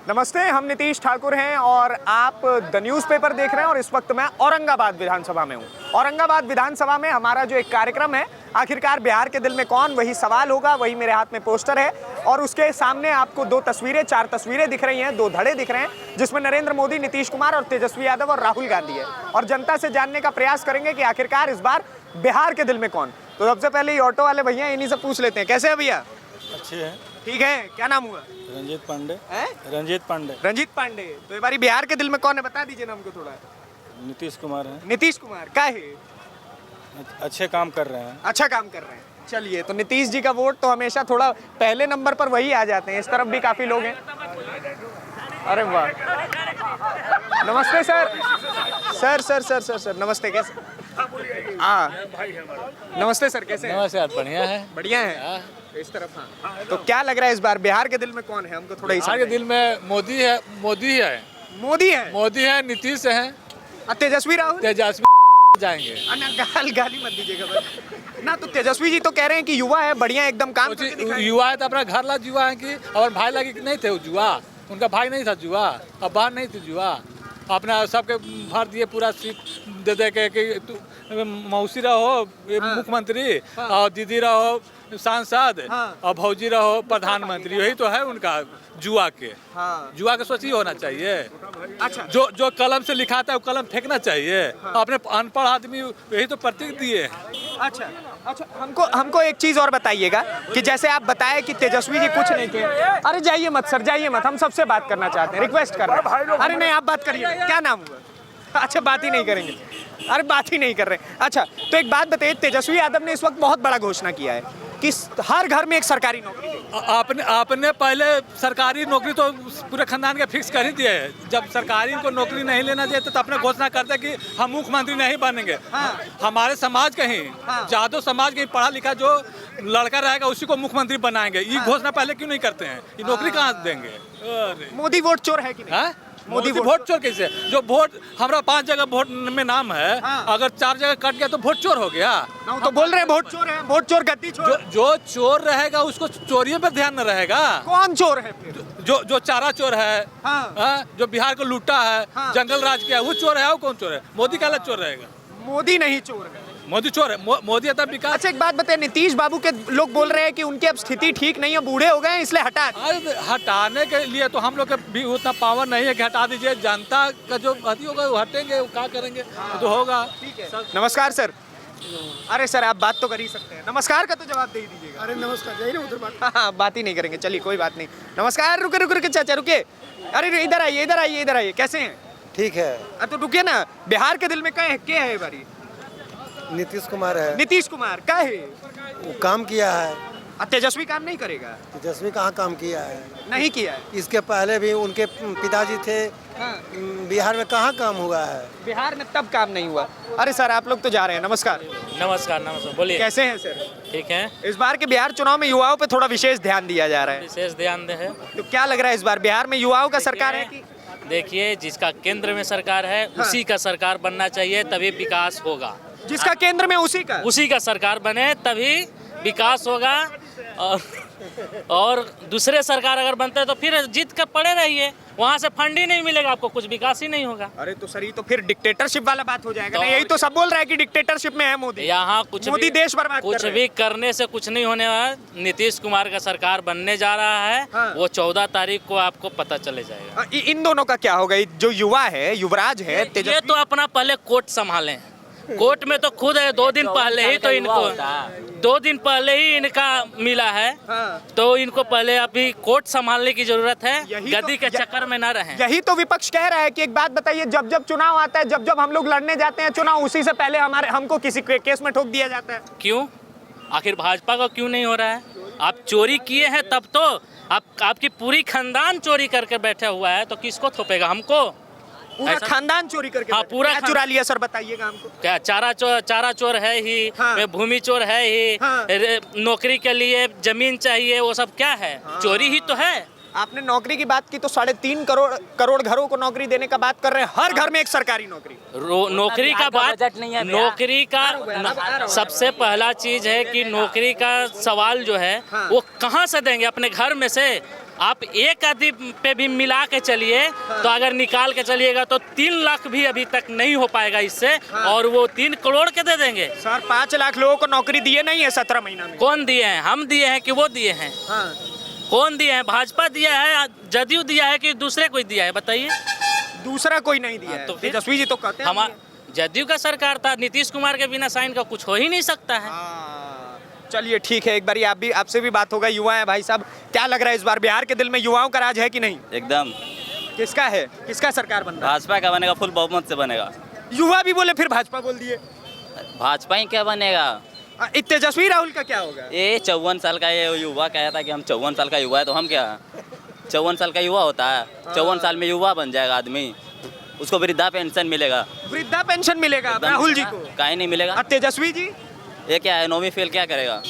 नमस्ते, हम नीतीश ठाकुर हैं और आप द न्यूज़पेपर देख रहे हैं और इस वक्त मैं औरंगाबाद विधानसभा में हूँ। औरंगाबाद विधानसभा में हमारा जो एक कार्यक्रम है, आखिरकार बिहार के दिल में कौन, वही सवाल होगा। वही मेरे हाथ में पोस्टर है और उसके सामने आपको चार तस्वीरें दिख रही हैं, दो धड़े दिख रहे हैं, जिसमें नरेंद्र मोदी, नीतीश कुमार और तेजस्वी यादव और राहुल गांधी है। और जनता से जानने का प्रयास करेंगे कि आखिरकार इस बार बिहार के दिल में कौन। तो सबसे पहले ये ऑटो वाले भैया, इन्हीं से पूछ लेते हैं, कैसे है भैया? अच्छे हैं। ठीक है, क्या नाम हुआ? रंजीत पांडे। रंजीत पांडे। तो ये बारी बिहार के दिल में कौन है, बता दीजिए ना हमको थोड़ा। नीतीश कुमार हैं। नीतीश कुमार का है? अच्छे काम कर रहे हैं। अच्छा काम कर रहे हैं। चलिए, तो नीतीश जी का वोट तो हमेशा थोड़ा पहले नंबर पर वही आ जाते हैं। इस तरफ भी काफी लोग हैं। अरे वाह, नमस्ते सर नमस्ते, कैसे? हाँ, नमस्ते सर, कैसे हैं? नमस्कार, बढ़िया है। बढ़िया है। इस तरफ हाँ। तो क्या लग रहा है इस बार बिहार के दिल में कौन है, हमको थोड़ा ही बिहार के दिल में मोदी है। मोदी है, नीतीश है, तेजस्वी राहुल तेजस्वी जाएंगे। गाली मत दीजिएगा बस ना। तो तेजस्वी जी तो कह रहे हैं कि युवा है, बढ़िया एकदम काम करके दिखाएं। युवा है तो अपना घर ला युवा है कि और भाई लगे नहीं थे वो जुआ, उनका भाई नहीं था जुआ, अब बाहर नहीं थी जुआ, अपना सबके भर दिए पूरा सीट दे दे के कि मौसी रहो मुख्यमंत्री और दीदी रहो सांसद और भौजी रहो प्रधानमंत्री। यही तो है उनका जुआ के। जुआ के सोच ही होना चाहिए। अच्छा, जो कलम से लिखाता है वो कलम फेंकना चाहिए। अपने अनपढ़ आदमी यही तो प्रतीक दिए हैं। अच्छा, हमको एक चीज और बताइएगा कि जैसे आप बताए कि तेजस्वी जी कुछ नहीं किए। अरे जाइए मत सर, जाइए मत, हम सबसे बात करना चाहते हैं, रिक्वेस्ट कर रहे हैं। अरे नहीं, आप बात करिए। क्या नाम हुआ? अच्छा, बात ही नहीं करेंगे। अरे बात ही नहीं कर रहे। अच्छा, तो एक बात बताइए, तेजस्वी यादव ने इस वक्त बहुत बड़ा घोषणा किया है कि हर घर में एक सरकारी नौकरी देंगे। आपने पहले सरकारी नौकरी तो पूरे खानदान के फिक्स कर ही दिए है। जब सरकारी को नौकरी नहीं लेना चाहिए तो अपने घोषणा करते कि हम मुख्यमंत्री नहीं बनेंगे। हमारे समाज के ही यादव समाज के पढ़ा लिखा जो लड़का रहेगा उसी को मुख्यमंत्री बनाएंगे। ये घोषणा पहले क्यों नहीं करते हैं? ये नौकरी कहाँ देंगे? मोदी वोट चोर है कि नहीं? मोदी वोट चोर कैसे? जो वोट हमारा 5 जगह वोट में नाम है, अगर 4 जगह कट गया तो वोट चोर हो गया। तो बोल रहे हैं वोट चोर है, वोट चोर, गद्दी चोर। जो चोर रहेगा उसको चोरियों पर ध्यान न रहेगा। कौन चोर है फिर? जो चारा चोर है, जो बिहार को लूटा है, जंगल राज किया, वो चोर है। वो कौन चोर है? मोदी का चोर रहेगा। मोदी नहीं चोर है, मोदी चोर है। मोदी तब विकास। अच्छा, एक बात बताइए, नीतीश बाबू के लोग बोल रहे हैं कि उनकी अब स्थिति ठीक नहीं है, बूढ़े हो गए हैं, इसलिए हटाने के लिए तो हम लोग के भी उतना पावर नहीं है कि हटा दीजिए। जनता का जो अति होगा वो हटेंगे, वो क्या करेंगे तो होगा। नमस्कार सर। अरे सर, आप बात तो कर ही सकते हैं। नमस्कार का तो जवाब दे ही दीजिएगा। अरे नमस्कार, जाइए ना उधर बात। हाँ, बात ही नहीं करेंगे, चलिए कोई बात नहीं। नमस्कार, रुके चाचा, रुके। अरे इधर आइए। कैसे हैं? ठीक है। तो रुकिए ना, बिहार के दिल में क्या है बारी? नीतीश कुमार है। नीतीश कुमार का है? वो काम किया है। तेजस्वी काम नहीं करेगा? तेजस्वी कहाँ काम किया है? नहीं किया है। इसके पहले भी उनके पिताजी थे। बिहार में कहाँ काम हुआ है? बिहार में तब काम नहीं हुआ। अरे सर, आप लोग तो जा रहे हैं। नमस्कार, बोलिए। कैसे हैं सर? ठीक है। इस बार के बिहार चुनाव में युवाओं पे थोड़ा विशेष ध्यान दिया जा रहा है। विशेष ध्यान दे है। तो क्या लग रहा है इस बार बिहार में युवाओं का सरकार है कि? देखिए, जिसका केंद्र में सरकार है उसी का सरकार बनना चाहिए, तभी विकास होगा। जिसका केंद्र में उसी का सरकार बने तभी विकास होगा। और दूसरे सरकार अगर बनते हैं तो फिर जीत कर पड़े रहिए, वहाँ से फंड ही नहीं मिलेगा आपको, कुछ विकास ही नहीं होगा। अरे तो सर, ये तो फिर डिक्टेटरशिप वाला बात हो जाएगा ना। यही तो सब बोल रहा है कि डिक्टेटरशिप में है मोदी। यहाँ मोदी देश बर्बाद कर रहे हैं। कुछ भी करने से कुछ नहीं होने वाला। नीतीश कुमार का सरकार बनने जा रहा है। वो 14 तारीख को आपको पता चले जाएगा। इन दोनों का क्या होगा? जो युवा है, युवराज है, ये तो अपना पहले कोर्ट संभालें। कोर्ट में तो खुद है, 2 दिन पहले ही तो इनको 2 दिन पहले ही इनका मिला है। तो इनको पहले अभी कोर्ट संभालने की जरूरत है, गद्दी के चक्कर में ना रहें। यही तो विपक्ष कह रहा है कि एक बात बताइए, जब चुनाव आता है, जब हम लोग लड़ने जाते हैं चुनाव, उसी से पहले हमको किसी केस में ठोक दिया जाता है। क्यों? आखिर भाजपा को क्यों नहीं हो रहा है? आप चोरी किए हैं तब तो आपकी पूरी खानदान चोरी करके बैठा हुआ है, तो किसको थोपेगा? हमको? पूरा खानदान चोरी करके? हाँ, पूरा चुरा लिया सर, बताइएगा हमको। क्या चारा चोर है ही, भूमि चोर है ही, नौकरी के लिए जमीन चाहिए, वो सब क्या है? चोरी ही तो है। आपने नौकरी की बात की तो 3.5 करोड़ घरों को नौकरी देने का बात कर रहे हैं। हर घर में एक सरकारी नौकरी। नौकरी का बात नहीं है। नौकरी का सबसे पहला चीज है कि नौकरी का सवाल जो है वो कहाँ से देंगे? अपने घर में से आप एक आदमी पे भी मिला के चलिए तो अगर निकाल के चलिएगा तो 3 लाख भी अभी तक नहीं हो पाएगा इससे, और वो 3 करोड़ के दे देंगे। सर 5 लाख लोगों को नौकरी दिए नहीं है 17 महीना में। कौन दिए हैं? हम दिए हैं कि वो दिए हैं? कौन दिए हैं? भाजपा दिया है, जदयू दिया है कि दूसरे कोई दिया है? बताइए। दूसरा कोई नहीं दिया है। तो फिर तेजस्वी जी तो कहते हैं हम जदयू का सरकार था, नीतीश कुमार के बिना साइन का कुछ हो ही नहीं सकता है। चलिए ठीक है, एक बार आपसे भी बात होगा। युवा है भाई साहब, क्या लग रहा है इस बार बिहार के दिल में युवाओं का राज है कि नहीं? एकदम। किसका है? किसका सरकार बन रहा है? भाजपा का बनेगा, फुल बहुमत से बनेगा। युवा भी बोले फिर भाजपा बोल दिए। भाजपा ही क्या बनेगा? तेजस्वी राहुल का क्या होगा? ये 54 साल का ये युवा कहा था कि हम 54 साल का युवा है, तो हम क्या 54 साल का युवा होता है? 54 साल में युवा बन जाएगा आदमी, उसको वृद्धा पेंशन मिलेगा। वृद्धा पेंशन मिलेगा राहुल जी को? काहे नहीं मिलेगा? और तेजस्वी जी ये क्या है, 9वीं फेल क्या करेगा?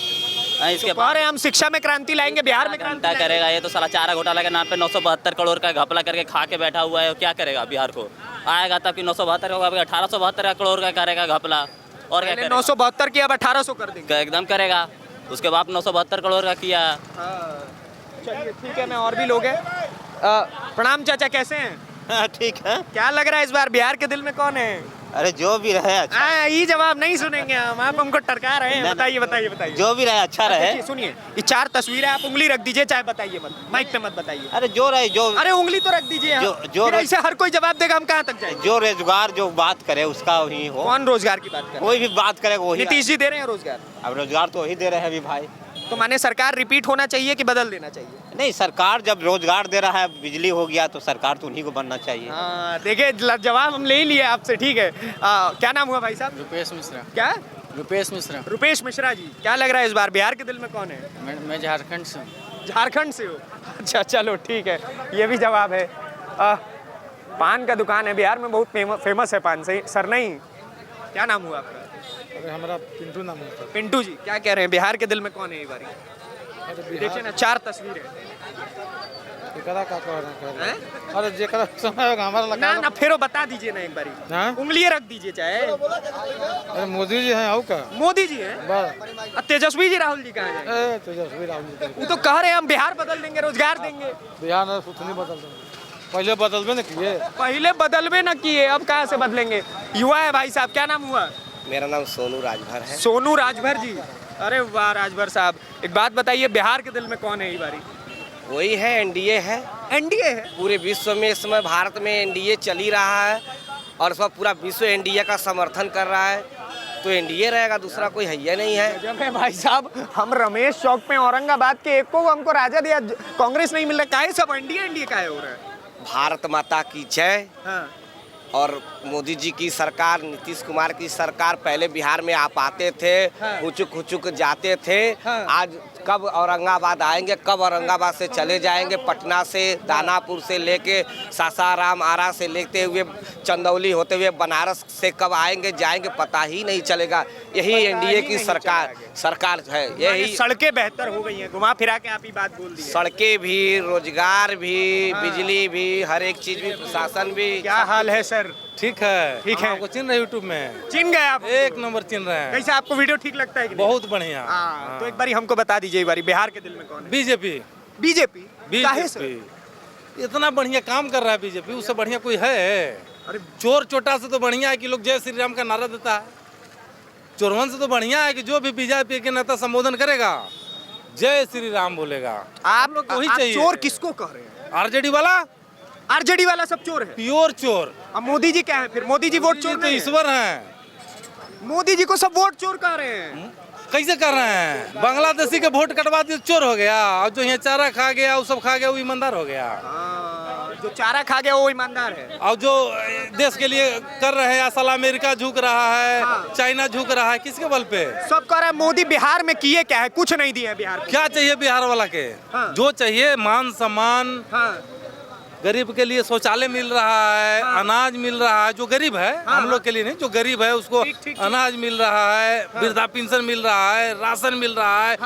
इसके कह रहे हैं हम शिक्षा में क्रांति लाएंगे, बिहार में क्रांति क्या करेगा? ये तो साला चारा घोटाला के नाम पे 972 करोड़ का घपला करके खा के बैठा हुआ है। क्या करेगा बिहार को? आएगा तब कि 972 होगा, 1872 करोड़ का करेगा घपला। और क्या करेगा? 972 की अब 1800 कर देंगे। एकदम करेगा। उसके बाद 972 करोड़ का किया। चलिए ठीक है, मैं और भी लोग हैं। प्रणाम चाचा, कैसे हैं? ठीक है। क्या लग रहा है इस बार बिहार के दिल में कौन है? अरे जो भी रहे अच्छा, ये जवाब नहीं सुनेंगे हम, आप हमको टरका रहे हैं। बताइए बताइए बताइए। जो भी रहे अच्छा रहे। देखिए, सुनिए, ये 4 तस्वीरें, आप उंगली रख दीजिए, चाहे बताइए मत, माइक पे मत बताइए। अरे जो रहे जो अरे उंगली तो रख दीजिए। जो फिर ऐसे हर कोई जवाब देगा, हम कहाँ तक जाएंगे? जो रोजगार जो बात करे उसका वही हो। कौन रोजगार की बात कर रहा कोई भी बात करे वही। है? नीतीश जी दे रहे हैं रोजगार। अब रोजगार तो वही दे रहे हैं अभी भाई। तो माने सरकार रिपीट होना चाहिए कि बदल देना चाहिए? नहीं, सरकार जब रोजगार दे रहा है, बिजली हो गया, तो सरकार तो उन्हीं को बनना चाहिए। देखिए जवाब हम ले ही लिए आपसे, ठीक है। क्या नाम हुआ भाई साहब? रुपेश मिश्रा। क्या? रुपेश मिश्रा। रुपेश मिश्रा जी, क्या लग रहा है इस बार बिहार के दिल में कौन है? मैं झारखंड से हूँ। झारखंड से हो? अच्छा चलो ठीक है, ये भी जवाब है। पान का दुकान है बिहार में, बहुत फेमस है पान से। सर नहीं, क्या नाम हुआ आपका? अरे हमारा पिंटू नाम है। पिंटू जी, क्या कह रहे हैं बिहार के दिल में कौन है इस बार? देखिए ना, 4 तस्वीरें अरे जेकरा समय होगा हमारा ना ना, फिर बता दीजिए ना एक बारी। हाँ? उंगलियां रख दीजिए चाहे। अरे मोदी जी हैं, का मोदी जी हैं? तेजस्वी जी राहुल जी कहाँ हैं? तेजस्वी राहुल जी वो तो कह रहे हैं हम बिहार बदल देंगे, रोजगार देंगे। बिहार में कुछ नहीं बदल देंगे, पहले बदलबे न किए। पहले बदलबे न किए, अब कहाँ से बदलेंगे? युवा है भाई साहब, क्या नाम हुआ? मेरा नाम सोनू राजभर है। सोनू राजभर जी, अरे वाह राजभर साहब, एक बात बताइए, बिहार के दिल में कौन है इस बारी? वही है, एनडीए है। एनडीए है? पूरे विश्व में इस समय भारत में एनडीए चल ही रहा है, और इस पूरा विश्व एनडीए का समर्थन कर रहा है, तो एनडीए रहेगा, दूसरा कोई है नहीं है। जब है भाई साहब, हम रमेश चौक पे औरंगाबाद के एक को हमको राजा दिया, कांग्रेस नहीं मिल रहा, काहे सब एनडीए एनडीए काहे हो रहा है? भारत माता की जय। हाँ। और मोदी जी की सरकार, नीतीश कुमार की सरकार पहले बिहार में आप आते थे, हुचुक जाते थे। आज कब औरंगाबाद आएंगे, कब औरंगाबाद से चले जाएंगे, पटना से, दानापुर से लेके सासाराम, आरा से लेते हुए चंदौली होते हुए बनारस से कब आएंगे जाएंगे पता ही नहीं चलेगा। यही एनडीए की सरकार है। यही सड़कें बेहतर हो गई हैं, घुमा फिरा के आप ही बात बोल दी। सड़कें भी, रोजगार भी, बिजली भी, हर एक चीज भी, प्रशासन भी। क्या हाल है सर? ठीक है, ठीक है। आपको चिन्ह रहे यूट्यूब में? चिन्ह गए आप? एक नंबर चिन्ह रहे हैं। कैसे, आपको वीडियो ठीक लगता है कि नहीं? बहुत बढ़िया। तो एक बारी हमको बता दीजिए, एक बारी बिहार के दिल में कौन है? बीजेपी। बीजेपी? काहे सर? इतना बढ़िया काम कर रहा है बीजेपी, उससे बढ़िया कोई है? अरे चोर चोटा से तो बढ़िया है कि लोग जय श्री राम का नारा देता है। चोरवन से तो बढ़िया है कि जो भी बीजेपी के नेता संबोधन करेगा जय श्री राम बोलेगा। आप लोग को वही आप चाहिए। चोर किसको कह रहे हैं? आरजेडी वाला, आरजेडी वाला सब चोर है? प्योर चोर। अब मोदी जी क्या है फिर? मोदी जी वोट चोर तो नहीं है? ईश्वर हैं। मोदी जी को सब वोट चोर कह रहे हैं। कैसे कर रहे हैं? बांग्लादेशी के वोट कटवा दिए, चोर हो गया। और जो यहाँ चारा खा गया, वो सब खा गया, वो ईमानदार हो गया। जो चारा खा गया वो ईमानदार है। और जो देश के लिए कर रहे हैं, असल अमेरिका झुक रहा है, चाइना झुक रहा है, किसके बल पे? सब कह रहे हैं मोदी बिहार में किए क्या है? कुछ नहीं दिया बिहार को। क्या चाहिए बिहार वाला के? जो चाहिए मान सम्मान, गरीब के लिए शौचालय मिल रहा है, अनाज मिल रहा है। जो गरीब है, हम लोग के लिए नहीं, जो गरीब है उसको अनाज मिल रहा है, वृद्धा पेंशन मिल रहा है, राशन मिल रहा है।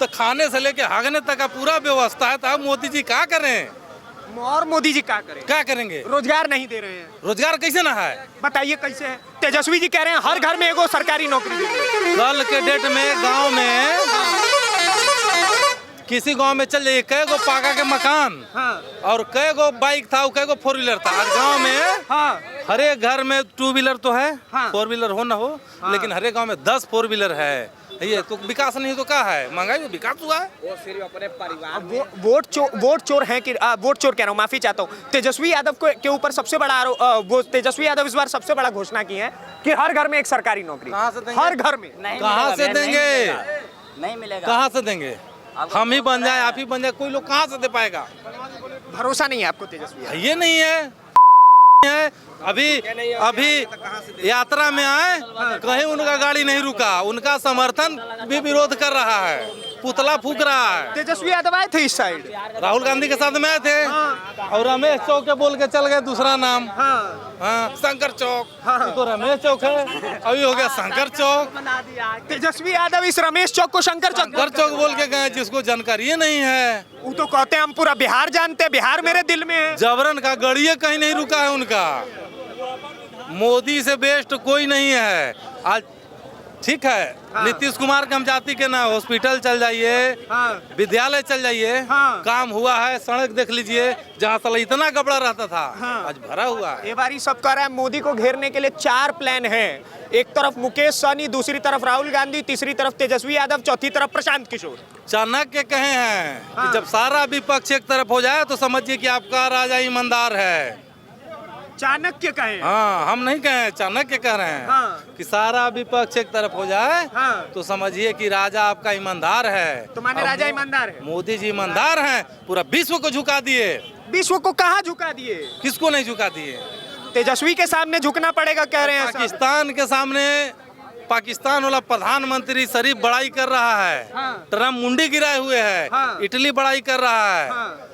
तो खाने से लेके हागने तक का पूरा व्यवस्था है। तो अब मोदी जी क्या करें? और मोदी जी क्या करें? क्या करेंगे? रोजगार नहीं दे रहे हैं। रोजगार कैसे ना है? बताइए कैसे है? तेजस्वी जी कह रहे हैं हर घर में एगो सरकारी नौकरी देंगे। कल के डेट में गांव में किसी गांव में चल जाइए, कई गो पाका के मकान और कई गो बाइक था, कई गो 4 व्हीलर था। आज गांव में हर एक घर में 2 व्हीलर तो है, 4 व्हीलर हो ना हो, लेकिन हर एक गांव में 10 4 व्हीलर है। ये तो विकास नहीं तो क्या है, महंगाई में विकास हुआ है। वो सिर्फ अपने परिवार वोट चोर है कि वोट चोर कह रहा हूँ, माफी चाहता हूँ। तेजस्वी यादव के ऊपर सबसे बड़ा वो तेजस्वी यादव इस बार सबसे बड़ा घोषणा की है कि हर घर में एक सरकारी नौकरी, कहाँ से देंगे? हर घर में। कहाँ से देंगे? नहीं मिलेगा। कहाँ से देंगे? हम ही बन जाए, आप ही बन जाए, कोई लोग कहाँ से दे पाएगा? भरोसा नहीं है आपको तेजस्वी? ये नहीं है। अभी यात्रा में आए, कहीं उनका गाड़ी नहीं रुका, उनका समर्थन भी विरोध कर रहा है, पुतला फूक रहा है। तेजस्वी यादव आए थे इस साइड, राहुल गांधी के साथ में आए थे और रमेश चौक के बोल के चल गए दूसरा नाम। हाँ, शंकर चौक। ये तो रमेश चौक है, अभी हो गया शंकर चौक। तेजस्वी यादव इस रमेश चौक को शंकर चौक बोल के गए, जिसको जानकारी ही नहीं है। वो तो कहते हैं हम पूरा बिहार जानते हैं, बिहार मेरे दिल में है। जबरन का गड़िए कहीं नहीं रुका है उनका। मोदी से बेस्ट कोई नहीं है आज। ठीक है, नीतीश कुमार के हम जाति के ना, हॉस्पिटल चल जाइए, विद्यालय चल जाइए, काम हुआ है। सड़क देख लीजिए, जहाँ साला इतना कपड़ा रहता था, आज भरा हुआ है। ये बारी सब कह रहा है मोदी को घेरने के लिए 4 प्लान हैं। एक तरफ मुकेश सहनी, दूसरी तरफ राहुल गांधी, तीसरी तरफ तेजस्वी यादव, चौथी तरफ प्रशांत किशोर। चाणक्य कहे हैं कि जब सारा विपक्ष एक तरफ हो जाए तो समझिए कि आपका राजा ईमानदार है। चाणक्य कहे? हाँ, हम नहीं कहे, चाणक्य कह रहे हैं कि सारा विपक्ष एक तरफ हो जाए तो समझिए कि राजा आपका ईमानदार है। तो माने राजा ईमानदार है? मोदी जी ईमानदार हैं, पूरा विश्व को झुका दिए। विश्व को कहाँ झुका दिए? किसको नहीं झुका दिए? तेजस्वी के सामने झुकना पड़ेगा कह रहे हैं। पाकिस्तान के सामने पाकिस्तान वाला प्रधानमंत्री शरीफ बड़ाई कर रहा है, ट्रम्प मुंडी गिराए हुए है, इटली बड़ाई कर रहा है।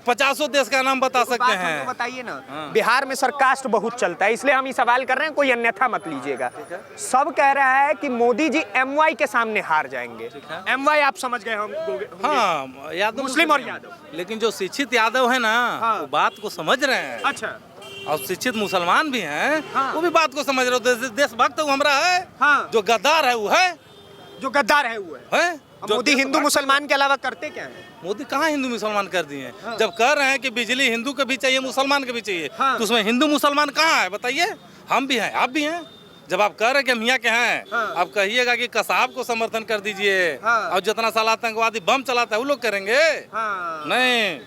50 देश का नाम बता सकते हैं। तो बताइए ना, बिहार में सर कास्ट बहुत चलता है, इसलिए हम ये सवाल कर रहे हैं, कोई अन्यथा मत लीजिएगा। सब कह रहा है कि मोदी जी MY के सामने हार जाएंगे। MY आप समझ गए होंगे? हाँ, यादव मुस्लिम और यादव। लेकिन जो शिक्षित यादव है ना, वो बात को समझ रहे हैं। अच्छा। और शिक्षित मुसलमान भी हैं, वो भी बात को समझ रहे हो। देशभक्त हमारा है, जो गद्दार है वो है, जो गद्दार है वो है। मोदी हिंदू मुसलमान के अलावा करते क्या है? मोदी कहाँ हिंदू मुसलमान कर दिए? जब कह रहे हैं कि बिजली हिंदू को भी चाहिए, मुसलमान को भी चाहिए, तो उसमें हिंदू मुसलमान कहाँ है बताइए? हम भी हैं, आप भी हैं। जब आप कह रहे हैं कि हम यहाँ के हैं, आप कहिएगा कि कसाब को समर्थन कर दीजिए। और जितना साल आतंकवादी बम चलाता है वो लोग करेंगे? नहीं।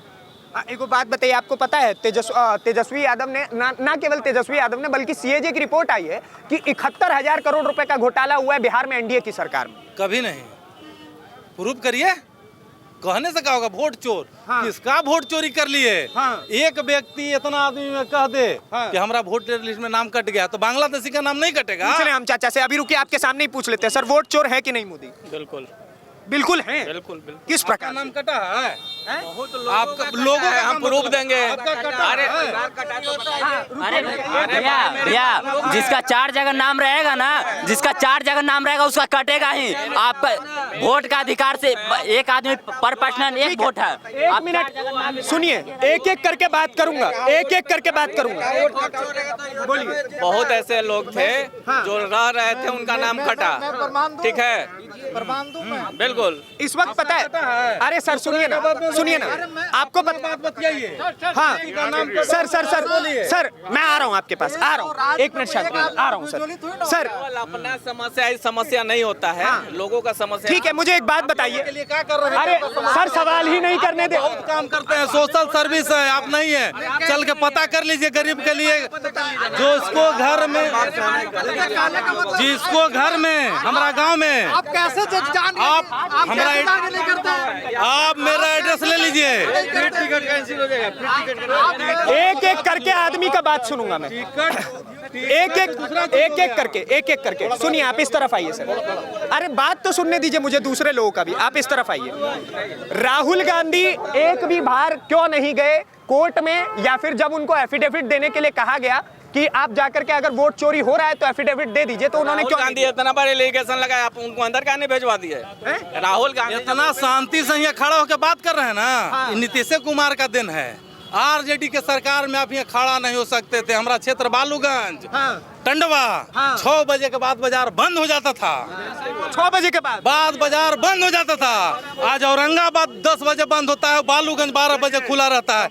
एक बात बताइए, आपको पता है तेजस्वी यादव ने ना केवल तेजस्वी यादव ने बल्कि CAG की रिपोर्ट आई है कि 71,000 करोड़ रुपए का घोटाला हुआ है बिहार में NDA की सरकार में। कभी नहीं। प्रूफ करिए। कहने से क्या होगा? वोट चोर। किसका वोट चोरी कर लिए? एक व्यक्ति इतना आदमी में कह दे कि हमारा वोट लिस्ट में नाम कट गया, तो बांग्लादेशी का नाम नहीं कटेगा? पूछ रहे हम चाचा से, अभी रुकिए, आपके सामने ही पूछ लेते हैं। सर, वोट चोर है कि नहीं मोदी? बिल्कुल बिल्कुल है। बिल्कुल। किस प्रकार नाम कटा है? आपका लोगों का हम प्रूफ देंगे। भैया, जिसका 4 जगह नाम रहेगा ना, जिसका 4 जगह नाम रहेगा उसका कटेगा ही। आपका वोट का अधिकार से एक आदमी पर पर्सन एक वोट है। 1 मिनट सुनिए, एक एक करके बात करूंगा, एक एक करके बात करूंगा। बोलिए। बहुत ऐसे लोग थे जो रह रहे थे, उनका नाम कटा। ठीक है, बिल्कुल। इस वक्त पता है? अरे सर सुनिए ना, आपको बताइए। हाँ सर मैं आ रहा हूँ आपके पास, आ रहा हूँ, 1 मिनट शांत रहिए, आ रहा हूँ सर। अपना समस्या नहीं होता है, लोगों का समस्या। ठीक है, मुझे एक बात बताइए। अरे सर, सवाल ही नहीं करने दे। बहुत काम करते हैं, सोशल सर्विस है, आप नहीं है, चल के पता कर लीजिए गरीब के लिए। जो इसको घर में, जिसको घर में, हमारा गांव में, आप कैसे आप हमारा आप मेरा एड्रेस ले लीजिए। टिकट कैंसिल हो जाएगा। एक एक करके आदमी का बात सुनूंगा मैं। एक एक करके सुनिए। आप इस तरफ आइए सर। अरे बात तो सुनने दीजिए मुझे, दूसरे लोगों का भी। आप इस तरफ आइए। राहुल गांधी एक भी बार क्यों नहीं गए कोर्ट में, या फिर जब उनको एफिडेविट देने के लिए कहा गया कि आप जाकर के अगर वोट चोरी हो रहा है तो एफिडेविट दे दीजिए, तो उन्होंने क्यों? गांधी इतना बड़ा एलिगेशन लगाया, आप उनको अंदर कहने भिजवा दिए। राहुल गांधी इतना शांति से यहाँ खड़ा होकर बात कर रहे हैं ना, नीतीश कुमार का दिन है। RJD के सरकार में आप यहाँ खड़ा नहीं हो सकते थे। हमारा क्षेत्र बालूगंज, टंडवा, 6 बजे के बाद बाजार बंद हो जाता था। 6 बजे के बाद बाजार बंद हो जाता था। आज औरंगाबाद 10 बजे बंद होता है, बालूगंज 12 बजे खुला रहता है।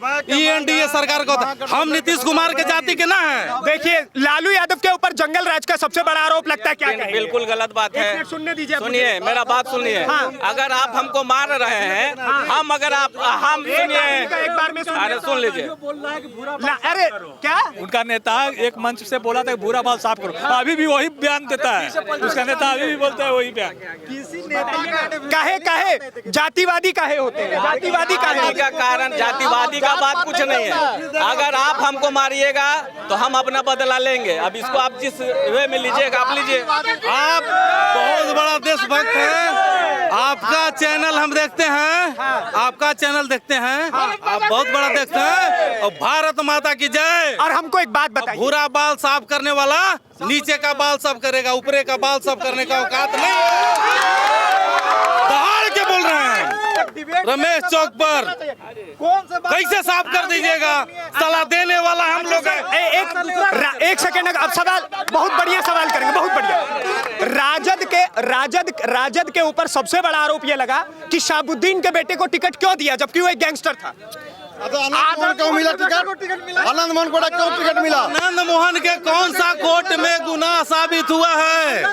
एनडीए सरकार का होता है। हम नीतीश कुमार के जाति के ना है। देखिए, लालू यादव के ऊपर जंगल राज का सबसे बड़ा आरोप लगता है, क्या कहेंगे? बिल्कुल गलत बात है। सुनने दीजिए, सुनिए मेरा बात सुनिए। अगर आप हमको मार रहे हैं, हम सुनिए एक बार में अरे सुन लीजिए। अरे क्या उनका नेता एक मंच से बोला था कि भूरा बाल साफ करो, अभी भी वही बयान देता है। उसका नेता अभी भी बोलता है वही बयान। काहे जातिवादी काहे होते हैं? जातिवादी काहे का कारण जातिवादी का बात कुछ नहीं है। अगर आप हमको मारिएगा तो हम अपना बदला लेंगे। अब इसको आप जिस वे में लीजिएगा आप लीजिए। आप बहुत बड़ा देशभक्त हैं। आपका चैनल हम देखते हैं, आपका चैनल देखते हैं, आप बहुत बड़ा देखते हैं। और भारत माता की जय। और हमको एक बात बताइए, भूरा बाल साफ करने वाला नीचे का बाल साफ करेगा, ऊपरे का बाल साफ करने का औकात नहीं। दहाड़ के बोल रहे हैं रमेश चौक पर, कैसे साफ कर दीजिएगा? सलाह देने वाला हम लोग हैं। एक सेकेंड, अब सवाल बहुत बढ़िया सवाल करेंगे, बहुत बढ़िया। राजद के ऊपर सबसे बड़ा आरोप यह लगा कि शाहबुद्दीन के बेटे को टिकट क्यों दिया, जबकि वो एक गैंगस्टर था। आनंद मोहन को क्यों टिकट मिला? आनंद मोहन के कौन सा कोर्ट में गुनाह साबित हुआ है?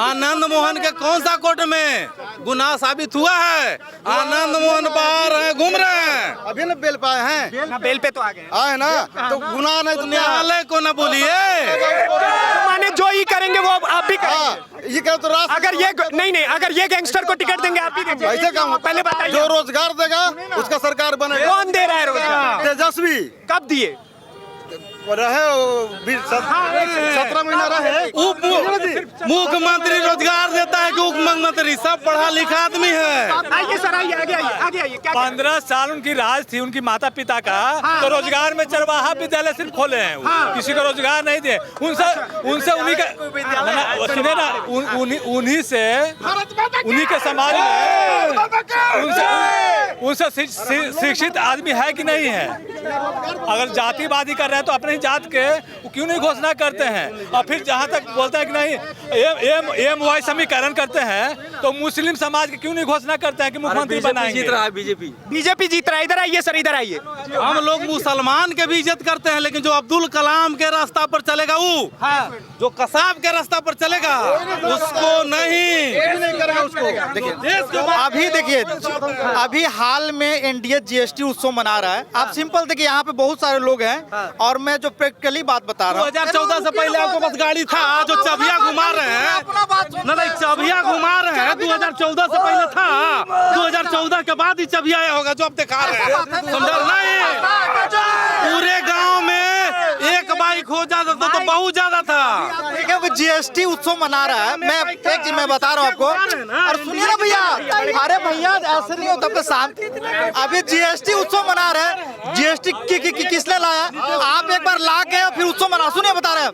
आनंद मोहन के कौन सा कोर्ट में गुनाह साबित हुआ है? आनंद मोहन बाहर है, घूम रहे हैं। अभी न बेल पाए हैं ना बेल पे तो आ गए, आए ना, तो गुनाह नहीं तो न्यायालय को न बोलिए। माने जो ही करेंगे वो आप भी करेंगे। ये क्या तो रास्ता, अगर ये नहीं, अगर ये गैंगस्टर को टिकट देंगे आप भी देंगे? ऐसे काम पहले बताइए, जो रोजगार देगा उसका सरकार बनेगा। कौन दे रहा है रोजगार? तेजस्वी कब दिए? रहे 17 महीना रहे। मुख्यमंत्री रोजगार देता है कि उप मुख्यमंत्री? सब पढ़ा लिखा आदमी है। आइए सर, आइए, आगे आइए। क्या 15 साल उनकी राज थी उनकी माता पिता का, तो रोजगार में चरवाहा विद्यालय सिर्फ खोले हैं वो। किसी को रोजगार नहीं दिए। उनसे उन्हीं का सुने ना, उन्हीं के समाज में उनसे शिक्षित आदमी है कि नहीं है? अगर जातिवादी कर रहे हैं तो अपने ही जात के वो क्यों नहीं घोषणा करते हैं? और फिर जहाँ तक बोलता है कि नहीं एम समीकरण करते हैं, तो मुस्लिम समाज के क्यों नहीं घोषणा करते हैं कि मुख्यमंत्री बनाएंगे? जीत रहा है बीजेपी जीत रहा है। इधर आइए सर, इधर आइए। हम लोग मुसलमान के भी इज्जत करते हैं, लेकिन जो अब्दुल कलाम के रास्ता पर चलेगा वो, जो कसाब के रास्ता पर चलेगा उसको नहीं करेगा उसको। देखिए अभी हाल में एनडीए जीएसटी उत्सव मना रहा है। आप सिंपल देखिए, यहाँ पे बहुत सारे लोग हैं और मैं जो प्रैक्टिकली बात बता रहा हूँ। 2014 से पहले आपको बस गाड़ी था, जो चबिया घुमा रहे हैं। नहीं, चबिया घुमा रहे हैं। 2014 से पहले था, 2014 के बाद ही चबिया आया होगा जो आप दिखा रहे हैं। समझा नहीं? पूरे गांव में एक बाइक हो जाता था तो बहुत ज्यादा था। देखिए वो जीएसटी उत्सव मना रहा है। मैं एक चीज मैं बता रहा हूँ आपको, और सुनिए ना भैया, अरे भैया ऐसे नहीं होता, शांति। अभी जीएसटी उत्सव मना रहे हैं। जीएसटी किसने लाया? आप एक बार ला के फिर उत्सव मना। सुनिए बता रहे हैं,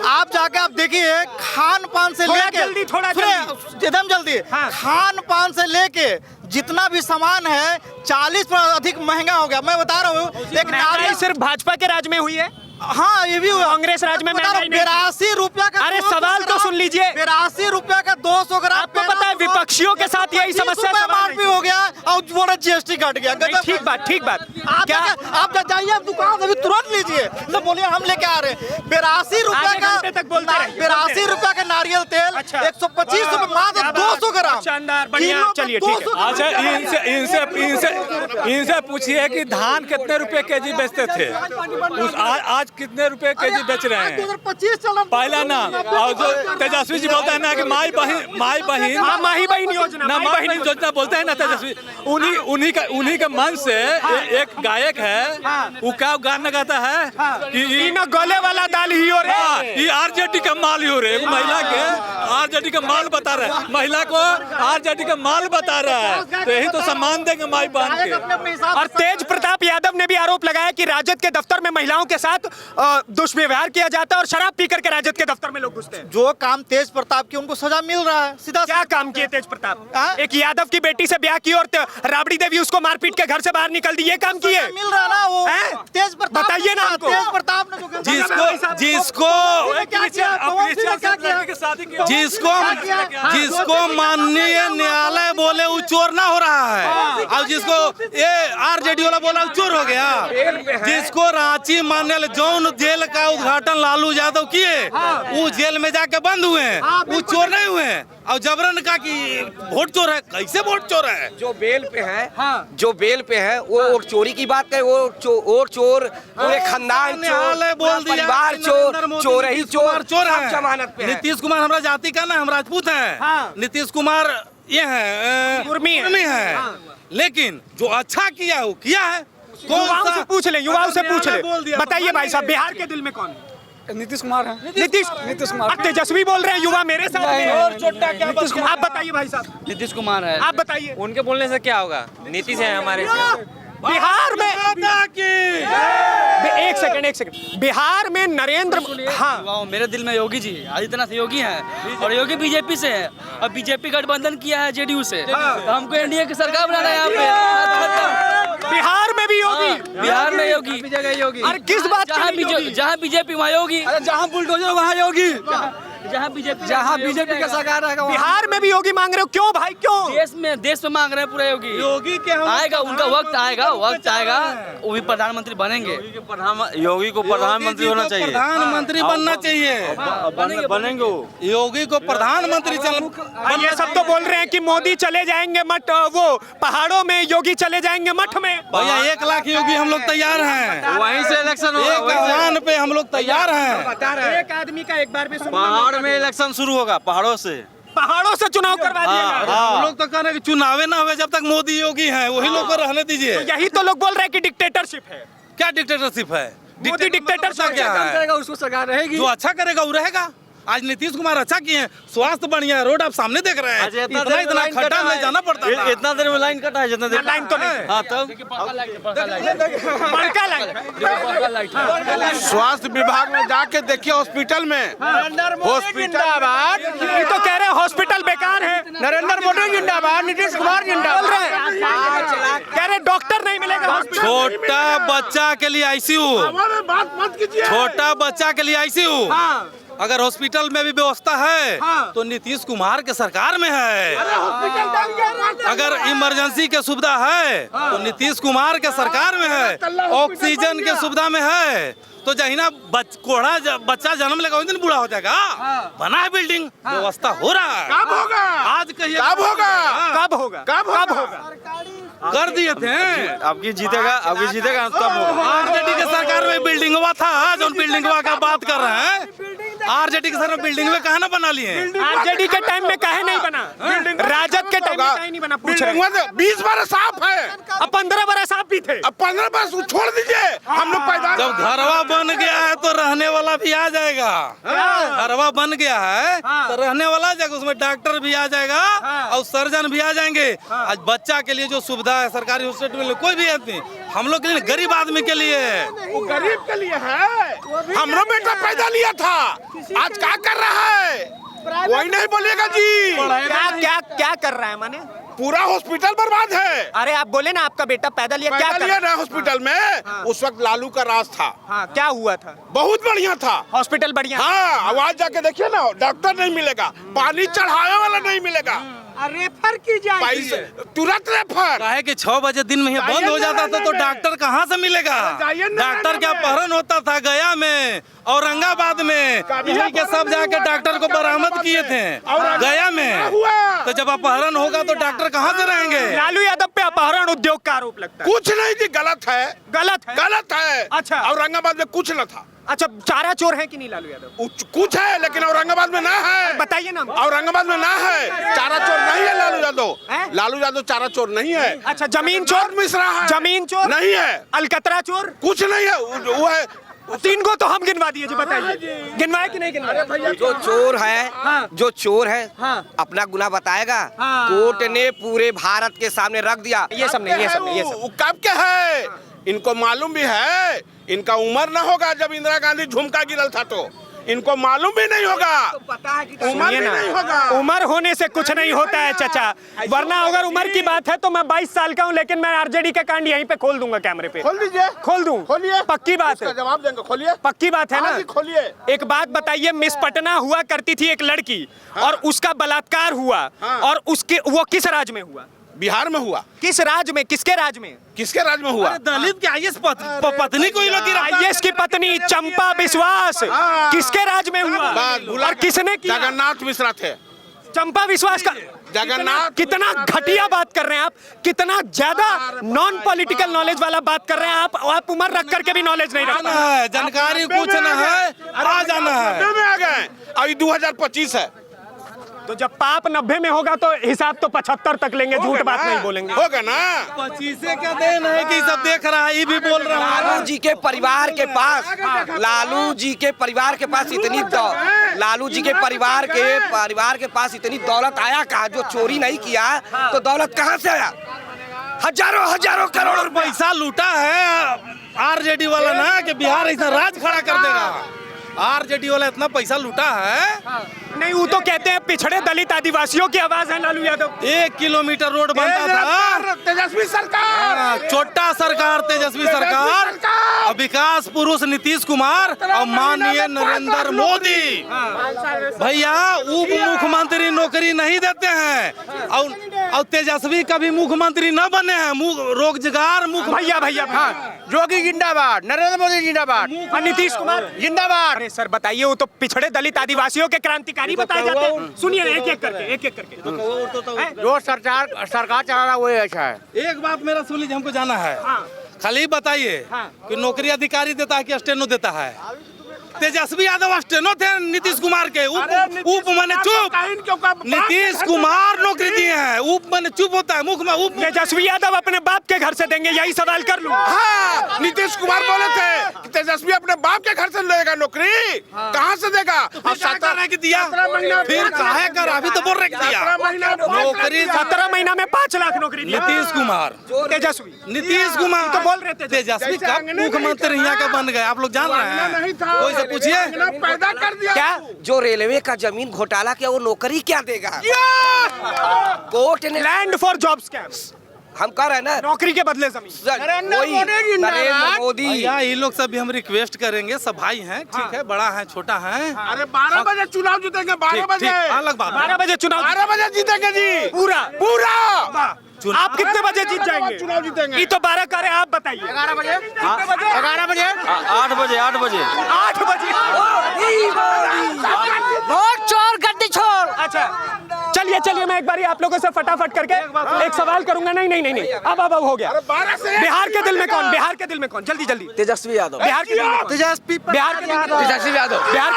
आप जाके आप देखिए, खान पान से लेके एकदम जल्दी, खान पान से लेके जितना भी सामान है 40% अधिक महंगा हो गया। मैं बता रहा हूँ, एक नारियल सिर्फ भाजपा के राज में हुई है। हाँ ये भी हुआ। कांग्रेस राज में 82 रुपया का। अरे सवाल तो सुन लीजिए। 82 रुपया का 200 ग्राम। आपको पता है विपक्षियों के साथ यही समस्या भी हो गया और वो जीएसटी काट गया। ठीक बात। क्या आप जाइए दुकान अभी तुरंत लीजिए, तो बोलिए हम लेके आ रहे हैं। 82 रुपया का 82 रुपया का नारियल तेल, 125 रुपये मात्र 200 ग्राम। शानदार, बढ़िया, चलिए ठीक है। अच्छा इनसे पूछिए कि धान कितने रुपए केजी बेचते थे, आज कितने रुपए केजी बेच रहे हैं? 2025 चलन पहला ना। और जो तेजस्वी जी बोलते हैं ना कि माई बहन योजना बोलते हैं ना तेजस्वी, उन्हीं के मन से एक गायक है, वो क्या गाना गाता है कि गले वाला दाल ही हो रहा है, ये आरजेडी का माल ही हो रहे। महिला के आरजेडी का माल बता रहा है, महिला को आरजेडी का माल बता रहा है, तो यही तो सम्मान देंगे माई बहन के। और तेज प्रताप यादव ने भी आरोप लगाया कि राजद के दफ्तर में महिलाओं के साथ दुष्व्यवहार किया जाता है और शराब पी करके राजद के दफ्तर में लोग घुसते हैं। जो काम तेज प्रताप की उनको सजा मिल रहा है। सीधा क्या काम किए तेज प्रताप? एक यादव की बेटी से ब्याह की और राबड़ी देवी उसको मारपीट के घर से बाहर निकल दी, ये काम किए? मिल रहा ना वो तेज प्रताप। बताइए ना हमको। तेज प्रताप ने जिसको माननीय न्यायालय बोले वो चोर ना हो रहा है, और जिसको ये आरजेडी वाला बोला वो चोर हो गया। जिसको रांची मान्य जौन जेल का उद्घाटन लालू यादव किए, वो जेल में जाके बंद हुए हैं, वो चोर नहीं हुए हैं। और जबरन का कि वोट चोर है, कैसे वोट चोर है? जो बेल पे है, जो बेल पे है वो वोट चोरी की बात करे, वोट चोर, पूरे खानदान चोर, बोल दिया परिवार चोर, चोर ही चोर, चोर सब है। जमानत पे है। नीतीश कुमार हमारा जाति का ना, हम राजपूत हैं। नीतीश कुमार ये है कुर्मी है, लेकिन जो अच्छा किया वो किया है। युवाओं से पूछ ले, युवाओं से पूछ ले। बताइए भाई साहब, बिहार के दिल में कौन है? नीतीश कुमार है। नीतीश कुमार। तेजस्वी बोल रहे हैं, युवा मेरे साथ में। और छोटा क्या? आप बताइए भाई साहब। नीतीश कुमार है। आप बताइए। उनके बोलने से क्या होगा? नीतीश है हमारे बिहार में एक सेकंड बिहार में नरेंद्र, हाँ मेरे दिल में योगी जी, आदित्यनाथ योगी हैं, और योगी बीजेपी से है, और बीजेपी गठबंधन किया है जेडीयू से। तो हमको एनडीए की सरकार बनाना है यहाँ पे। बिहार में भी योगी, बिहार में योगी, जगह योगी। अरे किस बात? जहाँ बीजेपी वहाँ योगी, जहाँ बुलडोजर वहाँ योगी, जहाँ बीजेपी का सरकार रहेगा। बिहार में भी योगी मांग रहे हो, क्यों भाई क्यों? देश में मांग रहे हैं पूरा योगी। योगी के आएगा, उनका वक्त आएगा, वो भी प्रधानमंत्री बनेंगे। योगी को प्रधानमंत्री होना चाहिए, प्रधानमंत्री बनना चाहिए, बनेंगे। योगी को प्रधानमंत्री ये सब तो बोल रहे हैं कि मोदी चले जाएंगे मठ, वो पहाड़ों में योगी चले जाएंगे मठ में। भैया 1 लाख योगी हम लोग तैयार हैं, वहीं से इलेक्शन एक आह्वान पे हम लोग तैयार हैं। एक आदमी का एक बार में पहाड़ में इलेक्शन शुरू होगा, पहाड़ों से चुनाव करवा दिया जाएगा। हम लोग तो कह रहे हैं कि चुनाव ना हुए जब तक मोदी योगी हैं, वही लोग को रहने दीजिए। तो यही तो लोग बोल रहे हैं कि डिक्टेटरशिप है। क्या डिक्टेटरशिप है? मोदी डिक्टेटरशिप क्या है? उसको सरकार रहेगी। जो अच्छा करेगा वो रहेगा। आज नीतीश कुमार अच्छा किए हैं, स्वास्थ्य बढ़िया है, रोड आप सामने देख रहे हैं। इतना खड्डा में जाना पड़ता है, इतना देर में लाइन कटा है, जितना देर लाइन तो नहीं। हाँ तब बड़का लाइन। स्वास्थ्य विभाग में जाके देखिए, हॉस्पिटल में जिंदाबाद। ये तो कह रहे हैं हॉस्पिटल बेकार है। नरेंद्र मोदी जिंदाबाद, नीतीश कुमार जिंदाबाद बोल रहे हैं। कह रहे डॉक्टर नहीं मिलेगा। छोटा बच्चा के लिए आईसीयू, छोटा बच्चा के लिए आईसीयू अगर हॉस्पिटल में भी व्यवस्था है तो नीतीश कुमार के सरकार में है। अगर इमरजेंसी के सुविधा है तो नीतीश कुमार के सरकार में है। ऑक्सीजन के सुविधा में है तो जहिना कोढ़ा बच्चा जन्म लेगा उस दिन बूढ़ा हो जाएगा। बना है बिल्डिंग, व्यवस्था हो रहा है। कब होगा? आज कहिए कब होगा? कब होगा? कब होगा? कर दिए थे। आपकी जीतेगा तब होगा। आरजेडी के सरकार में बिल्डिंग हुआ था, जो बिल्डिंग का बात कर रहे हैं। आरजेडी के सरकार में बिल्डिंग में कहा ना बना लिए? आरजेडी के टाइम में काहे नहीं बना? राजद के टाइम में काहे नहीं बना? पूछ रहे हैं। 20 बरस साफ है, अब 15 बरस आप भी थे। अब 15 बरस छोड़ दीजिए। हम लोग पैदा जब घरवा बन गया है तो रहने वाला भी आ जाएगा। घरवा बन गया है तो रहने वाला आ जाएगा, उसमें डॉक्टर भी आ जाएगा और सर्जन भी आ जाएंगे। आज बच्चा के लिए जो सुविधा है सरकारी हॉस्पिटल में, कोई भी आदमी, हम लोग के लिए, गरीब आदमी के लिए, वो गरीब के लिए है। हमरो बेटा पैदा लिया था, आज क्या कर रहा है? कोई नहीं बोलेगा जी। क्या क्या क्या कर रहा है? माने पूरा हॉस्पिटल बर्बाद है। अरे आप बोले ना आपका बेटा पैदा लिया, क्या पैदा कर लिया ना हॉस्पिटल में। उस वक्त लालू का राज था। हाँ, क्या हुआ था? बहुत बढ़िया था हॉस्पिटल बढ़िया। हाँ, आवाज जाके देखिए ना, डॉक्टर नहीं मिलेगा, पानी चढ़ाने वाला नहीं मिलेगा, रेफर की जाएगी, तुरंत रेफर। काहे कि 6 बजे दिन में ही बंद हो जाता था तो डॉक्टर कहाँ से मिलेगा? डॉक्टर क्या अपहरण होता था गया में, औरंगाबाद में, यही के सब जाके डॉक्टर को बरामद किए थे गया में। तो जब अपहरण होगा तो डॉक्टर कहाँ से रहेंगे? लालू यादव पे अपहरण उद्योग का आरोप लगता है। कुछ नहीं जी, गलत है, गलत है, गलत है। अच्छा, औरंगाबाद में कुछ न था। अच्छा, चारा चोर है कि नहीं लालू यादव? कुछ है लेकिन औरंगाबाद में ना है। बताइए ना। औरंगाबाद में ना है, चारा चोर नहीं है लालू यादव। लालू यादव चारा चोर नहीं है। अच्छा, जमीन चोर मिश्रा है, जमीन चोर नहीं है। अलकतरा चोर कुछ नहीं है, वो है। 3 को तो हम गिनवा दिए जी, बताइए गिनवाए कि नहीं गिनवाए? जो चोर है, जो चोर है अपना गुनाह बताएगा। कोर्ट ने पूरे भारत के सामने रख दिया। ये सब नहीं, ये सब नहीं, ये सब कब के है इनको मालूम भी है। इनका उम्र ना होगा जब इंदिरा गांधी झुमका गिरल था तो इनको मालूम भी नहीं होगा, उम्र भी नहीं होगा। उम्र होने से कुछ नहीं होता है चाचा, वरना अगर उम्र की बात है तो मैं 22 साल का हूँ, लेकिन मैं आरजेडी का कांड यहीं पे खोल दूंगा कैमरे पे। खोल दीजिए, खोल दूं? खोलिए, पक्की बात है, जवाब देंगे, खोलिए, पक्की बात है ना? खोलिए। एक बात बताइए, मिस पटना हुआ करती थी एक लड़की, और उसका बलात्कार हुआ, और उसके वो किस राज्य में हुआ? बिहार में हुआ। किस राज्य में? किसके राज्य में? किसके राज्य में हुआ? दलित की आईएएस पत्नी को ही लोग आईएएस की पत्नी चंपा विश्वास किसके राज्य में हुआ? और किसने किया? जगन्नाथ मिश्रा थे। चंपा विश्वास का जगन्नाथ, कितना घटिया बात कर रहे हैं आप, कितना ज्यादा नॉन पॉलिटिकल नॉलेज वाला बात कर रहे हैं आप उम्र रख करके भी नॉलेज नहीं रखना है, जानकारी पूछना है, आ जाना है। में आ गए, अभी 2025 है, तो जब पाप 90 में होगा तो हिसाब तो 75 तक लेंगे, झूठ बात नहीं बोलेंगे। होगा ना। 25 का देन है कि सब देख रहा है, ये भी बोल रहा है। लालू जी के परिवार के पास, लालू जी के परिवार के पास इतनी लालू जी के परिवार के पास इतनी दौलत आया कहाँ? जो चोरी नहीं किया तो दौलत कहाँ से आया? हजारों करोड़ पैसा लूटा है आरजेडी वाला ना, कि बिहार ऐसा राज खड़ा कर देगा। आरजेडी वाला इतना पैसा लूटा है। नहीं, वो तो कहते हैं पिछड़े दलित आदिवासियों की आवाज है लालू यादव। 1 किलोमीटर रोड बनता था, तेजस्वी सरकार, छोटा सरकार तेजस्वी सरकार, और विकास पुरुष नीतीश कुमार और माननीय नरेंद्र मोदी भैया उप मुख्यमंत्री नौकरी नहीं देते हैं, और तेजस्वी कभी मुख्यमंत्री न बने हैं। रोजगार भैया योगी जिंदाबाद, नरेंद्र मोदी जिंदाबाद, और नीतीश कुमार जिंदाबाद। अरे सर बताइए, वो तो पिछड़े दलित आदिवासियों के क्रांतिकारी बताए जाते हैं। सुनिए एक एक करके जो सरकार चला रहा है वही अच्छा है। एक बात मेरा सुन लीजिए, हमको जाना है, खाली बताइए कि नौकरी अधिकारी देता है कि स्टेनो देता है? तेजस्वी यादव स्टेनो थे नीतीश कुमार के, उप माने चुप। नीतीश कुमार नौकरी दिए हैं, उप माने चुप होता है, मुख्य में उप। तेजस्वी यादव अपने बाप के घर से देंगे, यही सवाल कर लूं। हाँ, नीतीश कुमार बोले थे कि तेजस्वी अपने बाप के घर से लेगा नौकरी, कहाँ से देगा? अब 17 की दिया, फिर काहे कर? अभी तो बोल रहे दिया नौकरी। 17 महीना में 5 लाख नौकरी दी। नीतीश कुमार, तेजस्वी, नीतीश कुमार तो बोल रहे थे तेजस्वी कब मुख्यमंत्री यहाँ का बन गए? आप लोग जान रहे हैं? पूछिए, पैदा कर दिया क्या? जो रेलवे का जमीन घोटाला किया वो नौकरी क्या देगा? कोर्ट ने लैंड फॉर जॉब स्कैम्स, हम कह रहे हैं ना, नौकरी के बदले जमीन। नरेंद्र मोदी। भैया ये लोग सब भी हम रिक्वेस्ट करेंगे, सब भाई हैं, ठीक है, बड़ा है छोटा है। अरे 12 बजे चुनाव जीतेंगे, 12 बजे, अलग बात, 12 बजे चुनाव, 12 बजे जीतेंगे जी, पूरा। आप कितने बजे जीत जाएंगे? चुनाव जीतेंगे? ये तो 12 करे, आप बताइए। 11 बजे, 11 बजे, 8 बजे 8 बजे। वोट चोर गद्दी छोड़। अच्छा चलिए मैं एक बारी आप लोगों से फटाफट करके एक सवाल करूंगा। नहीं, अब हो गया। बिहार के दिल में कौन? बिहार के दिल में कौन? जल्दी तेजस्वी यादव, बिहार के दिल में कौन? तेजस्वी तेजस्वी यादव, बिहार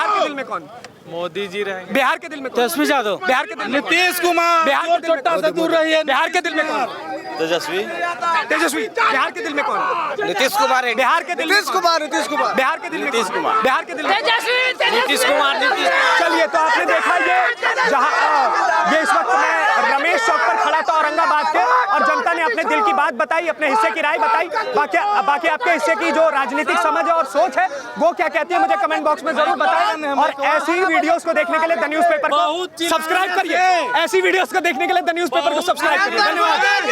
के दिल में कौन? मोदी जी रहेंगे। बिहार के दिल में तेजस्वी यादव, बिहार के दिल में नीतीश कुमार, बिहार के दिल में छोटा सा दूर रहिए। बिहार के दिल में कौन? तेजस्वी, बिहार के दिल में कौन? नीतीश कुमार, बिहार के दिल में कौन? बिहार के दिल में नीतीश कुमार, बिहार के दिल में नीतीश कुमार, चलिए तो आपने देखा ये इस वक्त मैं रमेश चौक पर खड़ा था औरंगाबाद के, और जनता ने अपने दिल की बात बताई, अपने हिस्से की राय बताई। बाकी आपके हिस्से की जो राजनीतिक समझ है और सोच है वो क्या कहती है मुझे कमेंट बॉक्स में जरूर बताएं। और ऐसी वीडियोस को देखने के लिए द न्यूज़पेपर को सब्सक्राइब करिए। ऐसी वीडियोस को देखने के लिए द न्यूज़पेपर को सब्सक्राइब करिए। धन्यवाद।